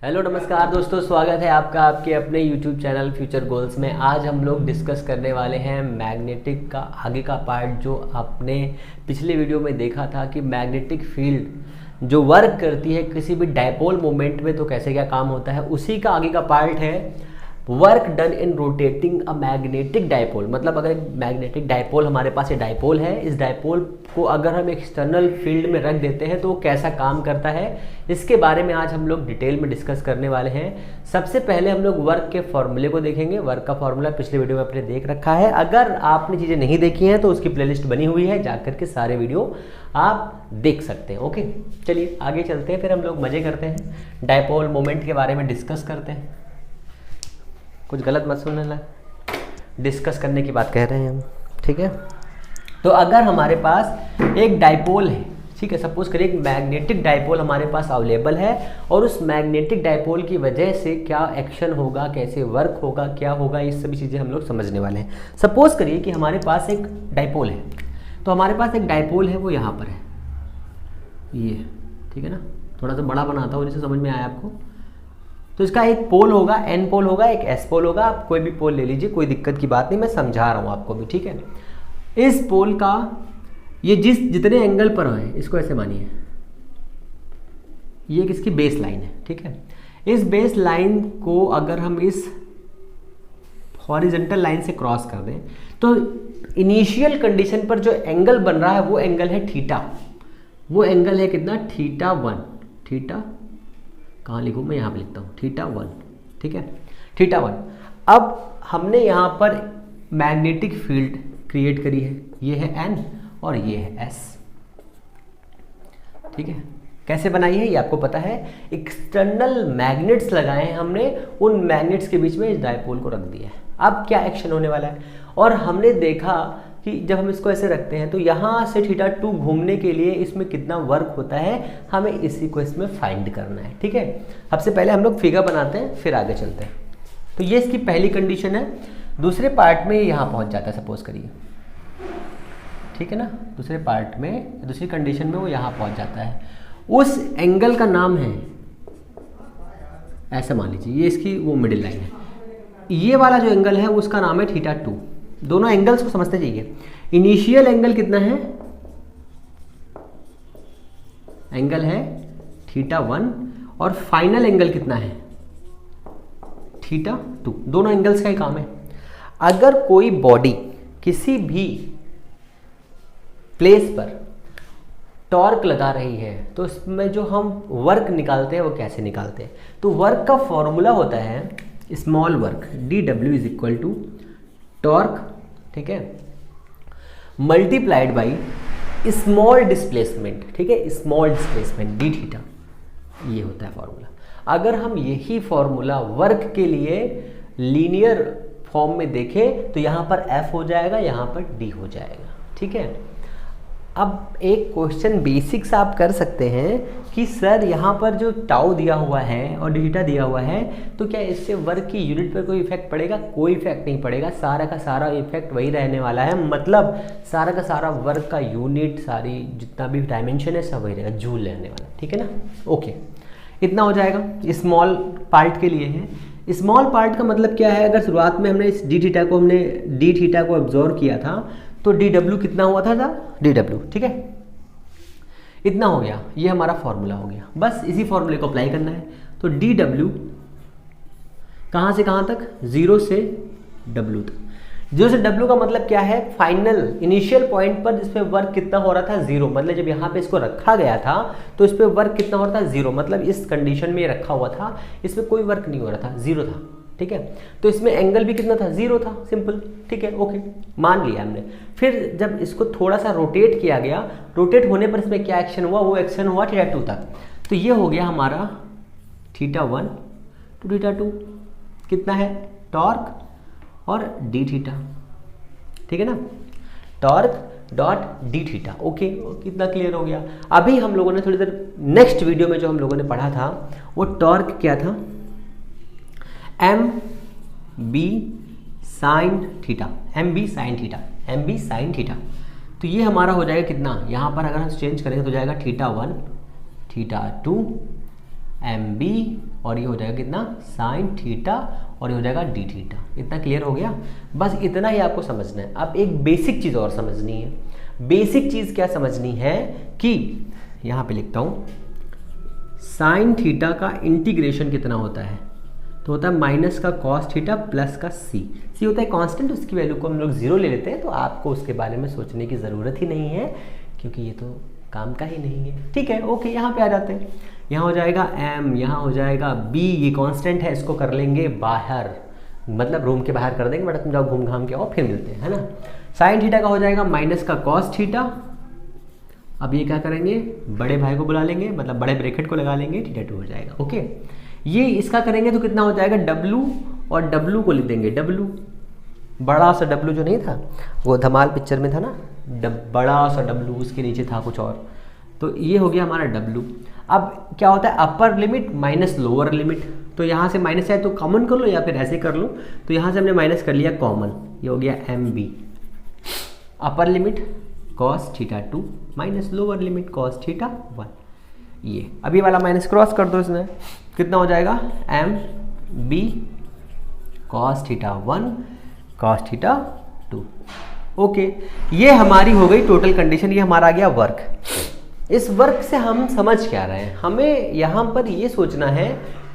Hello नमस्कार दोस्तों, स्वागत है आपका आपके अपने YouTube चैनल फ्यूचर गोल्स में। आज हम लोग डिस्कस करने वाले हैं मैग्नेटिक का आगे का पार्ट। जो आपने पिछले वीडियो में देखा था कि मैग्नेटिक फील्ड जो वर्क करती है किसी भी डायपोल मोमेंट में तो कैसे क्या काम होता है, उसी का आगे का पार्ट है work done in rotating a magnetic dipole. मतलब अगर एक मैग्नेटिक डायपोल हमारे पास ये डायपोल है, इस डायपोल को अगर हम एक्सटर्नल फील्ड में रख देते हैं तो वो कैसा काम करता है, इसके बारे में आज हम लोग डिटेल में डिस्कस करने वाले हैं। सबसे पहले हम लोग वर्क के फॉर्मूले को देखेंगे। वर्क का फॉर्मूला पिछले वीडियो में आपने देख रखा है। अगर आपने चीज़ें नहीं देखी हैं तो उसकी प्लेलिस्ट बनी हुई है, जाकर के सारे वीडियो आप देख सकते हैं। ओके, चलिए आगे चलते हैं, फिर हम लोग मज़े करते हैं, डायपोल मोमेंट के बारे में डिस्कस करते हैं। कुछ गलत मत सुनने लगा, डिस्कस करने की बात कह रहे हैं हम, ठीक है। तो अगर हमारे पास एक डायपोल है, ठीक है, सपोज करिए एक मैग्नेटिक डायपोल हमारे पास अवेलेबल है और उस मैग्नेटिक डायपोल की वजह से क्या एक्शन होगा, कैसे वर्क होगा, क्या होगा, ये सभी चीज़ें हम लोग समझने वाले हैं। सपोज करिए कि हमारे पास एक डायपोल है, तो हमारे पास एक डायपोल है, वो यहाँ पर है, ये, ठीक है ना। थोड़ा सा बड़ा बनाता हूँ जिससे समझ में आया आपको। तो इसका एक पोल होगा, एन पोल होगा, एक एस पोल होगा। आप कोई भी पोल ले लीजिए, कोई दिक्कत की बात नहीं, मैं समझा रहा हूँ आपको भी, ठीक है। इस पोल का ये जितने एंगल पर है, इसको ऐसे मानिए, ये किसकी बेस लाइन है, ठीक है। इस बेस लाइन को अगर हम इस हॉरिजॉन्टल लाइन से क्रॉस कर दें तो इनिशियल कंडीशन पर जो एंगल बन रहा है वो एंगल है थीटा। वो एंगल है कितना, थीटा 1। थीटा कहाँ लिखूँ मैं, यहाँ पे लिखता हूँ थीटा 1, ठीक है, थीटा 1। अब हमने यहाँ पर मैग्नेटिक फील्ड क्रिएट करी है, ये है एन और ये है एस, ठीक है। कैसे बनाई है ये आपको पता है, एक्सटर्नल मैग्नेट्स लगाए हैं हमने, उन मैग्नेट्स के बीच में इस डायपोल को रख दिया है। अब क्या एक्शन होने वाला है, और हमने देखा कि जब हम इसको ऐसे रखते हैं तो यहाँ से थीटा 2 घूमने के लिए इसमें कितना वर्क होता है, हमें इसी को इसमें फाइंड करना है, ठीक है। सबसे पहले हम लोग फिगर बनाते हैं, फिर आगे चलते हैं। तो ये इसकी पहली कंडीशन है। दूसरे पार्ट में यहाँ पहुँच जाता है, सपोज करिए, ठीक है ना। दूसरे पार्ट में, दूसरी कंडीशन में वो यहाँ पहुँच जाता है। उस एंगल का नाम है, ऐसा मान लीजिए, ये इसकी वो मिडिल लाइन है, ये वाला जो एंगल है उसका नाम है थीटा 2। दोनों एंगल्स को समझते जाइए। इनिशियल एंगल कितना है, एंगल है थीटा 1, और फाइनल एंगल कितना है, थीटा 2। दोनों एंगल्स का ही काम है। अगर कोई बॉडी किसी भी प्लेस पर टॉर्क लगा रही है तो इसमें जो हम वर्क निकालते हैं वो कैसे निकालते हैं, तो वर्क का फॉर्मूला होता है small work, dw is equal to torque, ठीक है, मल्टीप्लाइड बाई स्मॉल डिस्प्लेसमेंट, ठीक है, स्मॉल डिस्प्लेसमेंट डी थीटा, ये होता है फॉर्मूला। अगर हम यही फॉर्मूला वर्क के लिए लीनियर फॉर्म में देखें तो यहाँ पर F हो जाएगा, यहाँ पर D हो जाएगा, ठीक है। अब एक क्वेश्चन बेसिक्स आप कर सकते हैं कि सर यहाँ पर जो टाउ दिया हुआ है और थीटा दिया हुआ है, तो क्या इससे वर्क की यूनिट पर कोई इफेक्ट पड़ेगा? कोई इफेक्ट नहीं पड़ेगा, सारा का सारा इफेक्ट वही रहने वाला है। मतलब सारा का सारा वर्क का यूनिट, सारी जितना भी डायमेंशन है सब वही रहेगा, जूल रहने वाला, ठीक है ना। ओके, इतना हो जाएगा। स्मॉल पार्ट के लिए है। स्मॉल पार्ट का मतलब क्या है, अगर शुरुआत में हमने इस डी थीटा को ऑब्जर्व किया था तो dw कितना हुआ था dw, ठीक है, इतना हो गया। ये हमारा फॉर्मूला हो गया, बस इसी फॉर्मूले को अप्लाई करना है। तो dw कहाँ से कहाँ तक, 0 से w तक। 0 से w का मतलब क्या है, फाइनल इनिशियल पॉइंट पर जिस पे वर्क कितना हो रहा था, 0। मतलब जब यहाँ पे इसको रखा गया था तो इस पे वर्क कितना हो रहा था, 0। मतलब इस कंडीशन में रखा हुआ था, इसमें कोई वर्क नहीं हो रहा था, 0 था, ठीक है। तो इसमें एंगल भी कितना था, 0 था, सिंपल, ठीक है, ओके, मान लिया हमने। फिर जब इसको थोड़ा सा रोटेट किया गया, रोटेट होने पर इसमें क्या एक्शन हुआ, वो एक्शन हुआ थीटा 2 तक। तो ये हो गया हमारा थीटा 1 टू थीटा 2, कितना है, टॉर्क और डी थीटा, ठीक है ना, torque dot D theta. Okay, कितना क्लियर हो गया। अभी हम लोगों ने थोड़ी देर नेक्स्ट वीडियो में जो हम लोगों ने पढ़ा था वो टॉर्क क्या था, M B sine theta, M B sine theta, M B sine theta. तो ये हमारा हो जाएगा कितना, यहाँ पर अगर हम चेंज करेंगे तो हो जाएगा थीटा 1 थीटा 2 एम बी और ये हो जाएगा कितना साइन थीटा और ये हो जाएगा डी थीटा। इतना क्लियर हो गया? बस इतना ही आपको समझना है। अब एक बेसिक चीज़ और समझनी है। बेसिक चीज़ क्या समझनी है कि यहाँ पे लिखता हूँ साइन थीटा का इंटीग्रेशन कितना होता है, तो होता है माइनस का कॉस थीटा प्लस का सी होता है कांस्टेंट, उसकी वैल्यू को हम लोग 0 ले लेते हैं, तो आपको उसके बारे में सोचने की ज़रूरत ही नहीं है क्योंकि ये तो काम का ही नहीं है। ठीक है, ओके, यहाँ पे आ जाते हैं। यहाँ हो जाएगा m, यहाँ हो जाएगा b, ये कांस्टेंट है, इसको कर लेंगे बाहर, मतलब रूम के बाहर कर देंगे, बट तुम जाओ घूम घाम के आओ फिर मिलते हैं, है ना। साइन थीटा का हो जाएगा माइनस का कॉस थीटा। अब ये क्या करेंगे, बड़े भाई को बुला लेंगे, मतलब बड़े ब्रैकेट को लगा लेंगे, थीटा 2 हो जाएगा। ओके, ये इसका करेंगे तो कितना हो जाएगा w, और w को लिख देंगे w, बड़ा सा w जो नहीं था वो धमाल पिक्चर में था ना, बड़ा सा w, उसके नीचे था कुछ और, तो ये हो गया हमारा w। अब क्या होता है, upper limit minus lower limit, तो यहाँ से माइनस है तो कॉमन कर लो या फिर ऐसे कर लो, तो यहाँ से हमने माइनस कर लिया कॉमन, ये हो गया mb। Upper limit cos theta 2 minus lower limit cos theta 1, ये अब ये वाला माइनस क्रॉस कर दो, इसमें कितना हो जाएगा M B cos theta 1 cos theta 2। Okay, ये हमारी हो गई टोटल कंडीशन, ये हमारा आ गया वर्क। इस वर्क से हम समझ क्या रहे हैं, हमें यहाँ पर ये सोचना है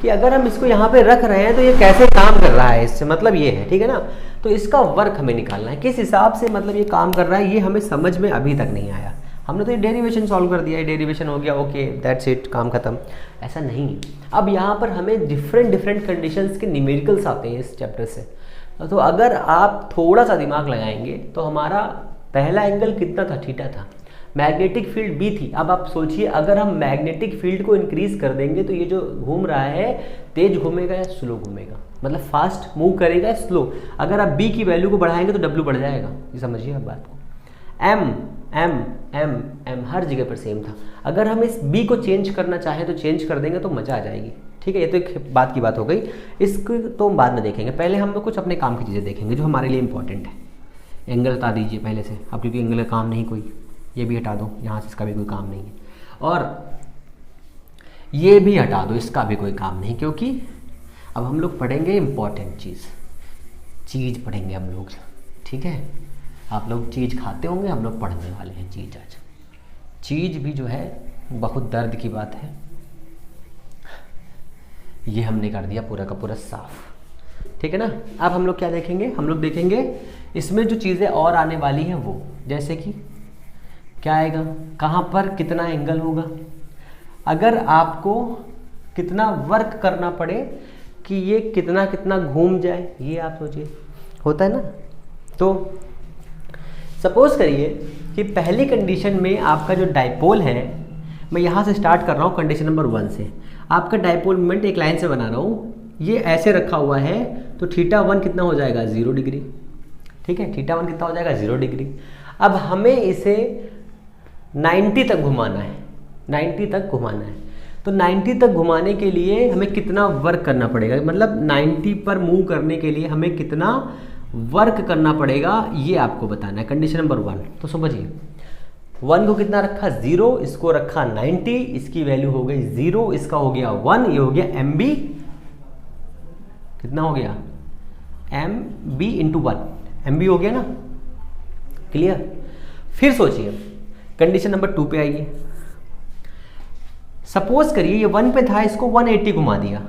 कि अगर हम इसको यहाँ पे रख रहे हैं तो ये कैसे काम कर रहा है, इससे मतलब ये है, ठीक है ना। तो इसका वर्क हमें निकालना है, किस हिसाब से मतलब ये काम कर रहा है, ये हमें समझ में अभी तक नहीं आया। हमने तो ये डेरिवेशन सॉल्व कर दिया, ये डेरिवेशन हो गया, ओके दैट्स इट, काम खत्म। ऐसा नहीं, अब यहाँ पर हमें डिफरेंट कंडीशंस के न्यूमेरिकल्स आते हैं इस चैप्टर से। तो अगर आप थोड़ा सा दिमाग लगाएंगे तो हमारा पहला एंगल कितना था, थीटा था, मैग्नेटिक फील्ड बी थी। अब आप सोचिए अगर हम मैग्नेटिक फील्ड को इंक्रीज कर देंगे तो ये जो घूम रहा है तेज घूमेगा या स्लो घूमेगा, मतलब फास्ट मूव करेगा या स्लो। अगर आप बी की वैल्यू को बढ़ाएंगे तो डब्ल्यू बढ़ जाएगा, ये समझिए आप बात को। एम एम एम एम हर जगह पर सेम था, अगर हम इस बी को चेंज करना चाहें तो चेंज कर देंगे तो मज़ा आ जाएगी। ठीक है, ये तो एक बात की बात हो गई, इसको तो हम बाद में देखेंगे, पहले हम लोग कुछ अपने काम की चीज़ें देखेंगे जो हमारे लिए इंपॉर्टेंट है। एंगल हटा दीजिए पहले से, अब क्योंकि एंगल का काम नहीं कोई, ये भी हटा दो यहाँ से, इसका भी कोई काम नहीं है, और ये भी हटा दो, इसका भी कोई काम नहीं, क्योंकि अब हम लोग पढ़ेंगे इम्पॉर्टेंट चीज़ पढ़ेंगे हम लोग। ठीक है, आप लोग चीज़ खाते होंगे, हम लोग पढ़ने वाले हैं चीज़। आज चीज़ भी जो है बहुत दर्द की बात है, ये हमने कर दिया पूरा का पूरा साफ। ठीक है ना। अब हम लोग क्या देखेंगे, हम लोग देखेंगे इसमें जो चीज़ें और आने वाली हैं वो, जैसे कि क्या आएगा, कहाँ पर कितना एंगल होगा, अगर आपको कितना वर्क करना पड़े कि ये कितना कितना घूम जाए, ये आप सोचिए, होता है ना। तो सपोज करिए कि पहली कंडीशन में आपका जो डाइपोल है, मैं यहाँ से स्टार्ट कर रहा हूँ कंडीशन नंबर 1 से, आपका डाइपोल मोमेंट एक लाइन से बना रहा हूँ, ये ऐसे रखा हुआ है, तो थीटा 1 कितना हो जाएगा 0 डिग्री। ठीक है, थीटा 1 कितना हो जाएगा 0 डिग्री। अब हमें इसे 90 तक घुमाना है, 90 तक घुमाना है, तो 90 तक घुमाने के लिए हमें कितना वर्क करना पड़ेगा, मतलब 90 पर मूव करने के लिए हमें कितना वर्क करना पड़ेगा, ये आपको बताना है। कंडीशन नंबर 1, तो समझिए 1 को कितना रखा 0, इसको रखा 90, इसकी वैल्यू हो गई 0, इसका हो गया 1, ये हो गया एम बी, कितना हो गया M B into 1, M B हो गया ना, क्लियर। फिर सोचिए कंडीशन नंबर 2 पे आइए, सपोज करिए ये 1 पे था, इसको 180 घुमा दिया,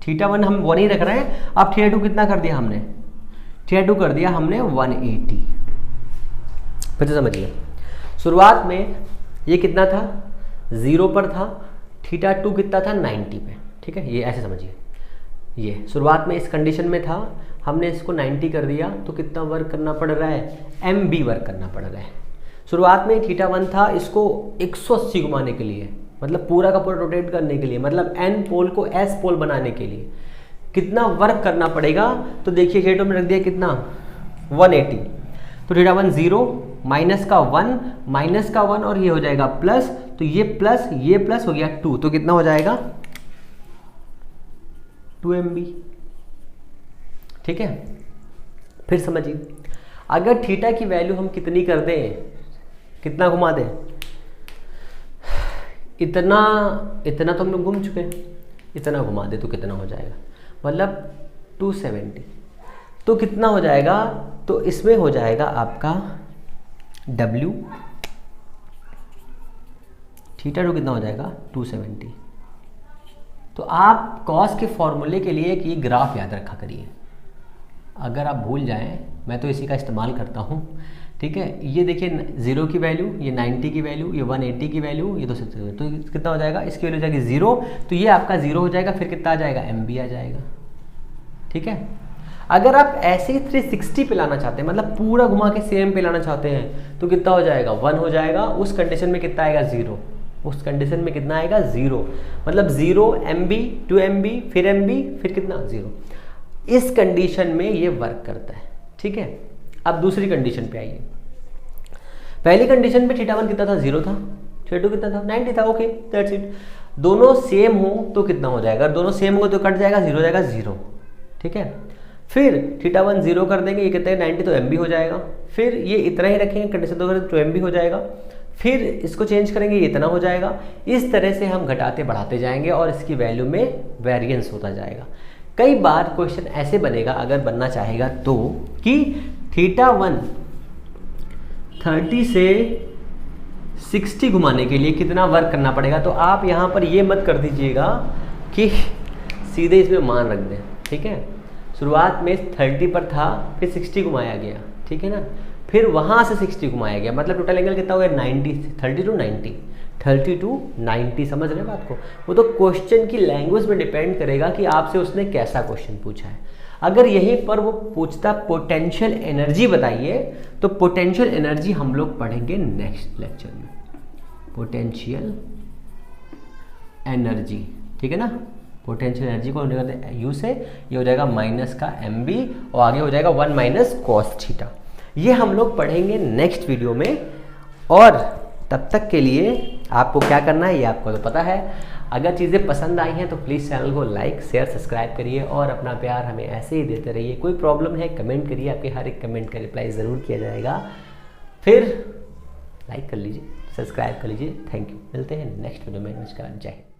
थीटा 1 हम 1 ही रख रहे हैं, अब थीटा 2 कितना कर दिया हमने, थीटा 2 कर दिया हमने 180। फिर से समझिए, शुरुआत में ये कितना था 0 पर था, थीटा 2 कितना था 90 पे। ठीक है, ये ऐसे समझिए, ये शुरुआत में इस कंडीशन में था, हमने इसको 90 कर दिया, तो कितना वर्क करना पड़ रहा है, एम बी वर्क करना पड़ रहा है। शुरुआत में थीटा 1 था, इसको 180 घुमाने के लिए, मतलब पूरा का पूरा रोटेट करने के लिए, मतलब एन पोल को एस पोल बनाने के लिए कितना वर्क करना पड़ेगा, तो देखिए थीटा में रख दिया कितना 180, तो थीटा 1 0, माइनस का 1 और ये हो जाएगा प्लस, तो ये प्लस हो गया 2, तो कितना हो जाएगा 2 MB। ठीक है, फिर समझिए अगर थीटा की वैल्यू हम कितनी कर दें, कितना घुमा दें, इतना तो हम लोग घूम चुके हैं, इतना घुमा दे तो कितना हो जाएगा, मतलब 270। तो कितना हो जाएगा, तो इसमें हो जाएगा आपका W थीटा टू कितना हो जाएगा 270। तो आप कॉस के फॉर्मूले के लिए एक ये ग्राफ याद रखा करिए, अगर आप भूल जाएं, मैं तो इसी का इस्तेमाल करता हूँ, ठीक है। ये देखिए 0 की वैल्यू, ये 90 की वैल्यू, ये 180 की वैल्यू, ये 270, तो कितना हो जाएगा, इसकी वैल्यू हो जाएगी 0, तो ये आपका 0 हो जाएगा, फिर कितना आ जाएगा MB आ जाएगा, ठीक है। अगर आप ऐसे ही 360 पे लाना चाहते हैं, मतलब पूरा घुमा के सेम पे लाना चाहते हैं, तो कितना हो जाएगा 1 हो जाएगा, उस कंडीशन में कितना आएगा 0, उस कंडीशन में कितना आएगा 0, मतलब 0 MB 2 MB फिर MB फिर कितना 0। इस कंडीशन में ये वर्क करता है, ठीक है। अब दूसरी कंडीशन पे आइए। पहली कंडीशन पे थीटा 1 कितना था 0 था, थीटा 2 कितना था 90 था, ओके दैट्स इट। दोनों सेम हो तो कितना हो जाएगा, अगर दोनों सेम हो तो कट जाएगा, 0 हो जाएगा 0, ठीक है। फिर थीटा 1 0 कर देंगे, ये कितना है 90, तो MB हो जाएगा। फिर ये इतना ही रखेंगे, कंडीशन 2 करें तो MB हो जाएगा। फिर इसको चेंज करेंगे, ये इतना हो जाएगा। इस तरह से हम घटाते बढ़ाते जाएंगे और इसकी वैल्यू में वेरिएंस होता जाएगा। कई बार क्वेश्चन ऐसे बनेगा, अगर बनना चाहेगा तो, कि थीटा 1 30 से 60 घुमाने के लिए कितना वर्क करना पड़ेगा। तो आप यहाँ पर ये मत कर दीजिएगा कि सीधे इसमें मान रख दें, ठीक है। शुरुआत में 30 पर था, फिर 60 घुमाया गया, ठीक है ना, फिर वहाँ से 60 घुमाया गया, मतलब टोटल एंगल कितना हो गया 90, 30 to 90, 30 to 90, समझ रहे हैं बात को। वो तो क्वेश्चन की लैंग्वेज में डिपेंड करेगा कि आपसे उसने कैसा क्वेश्चन पूछा है। अगर यहीं पर वो पूछता पोटेंशियल एनर्जी बताइए, तो पोटेंशियल एनर्जी हम लोग पढ़ेंगे नेक्स्ट लेक्चर में, पोटेंशियल एनर्जी, ठीक है ना। पोटेंशियल एनर्जी को करते यू से, ये हो जाएगा माइनस का MB और आगे हो जाएगा 1 माइनस कॉस थीटा। ये हम लोग पढ़ेंगे नेक्स्ट वीडियो में। और तब तक के लिए आपको क्या करना है ये आपको तो पता है। अगर चीज़ें पसंद आई हैं तो प्लीज़ चैनल को लाइक शेयर सब्सक्राइब करिए और अपना प्यार हमें ऐसे ही देते रहिए। कोई प्रॉब्लम है कमेंट करिए, आपके हर एक कमेंट का रिप्लाई ज़रूर किया जाएगा। फिर लाइक कर लीजिए, सब्सक्राइब कर लीजिए। थैंक यू, मिलते हैं नेक्स्ट वीडियो में। नमस्कार, जय हिंद।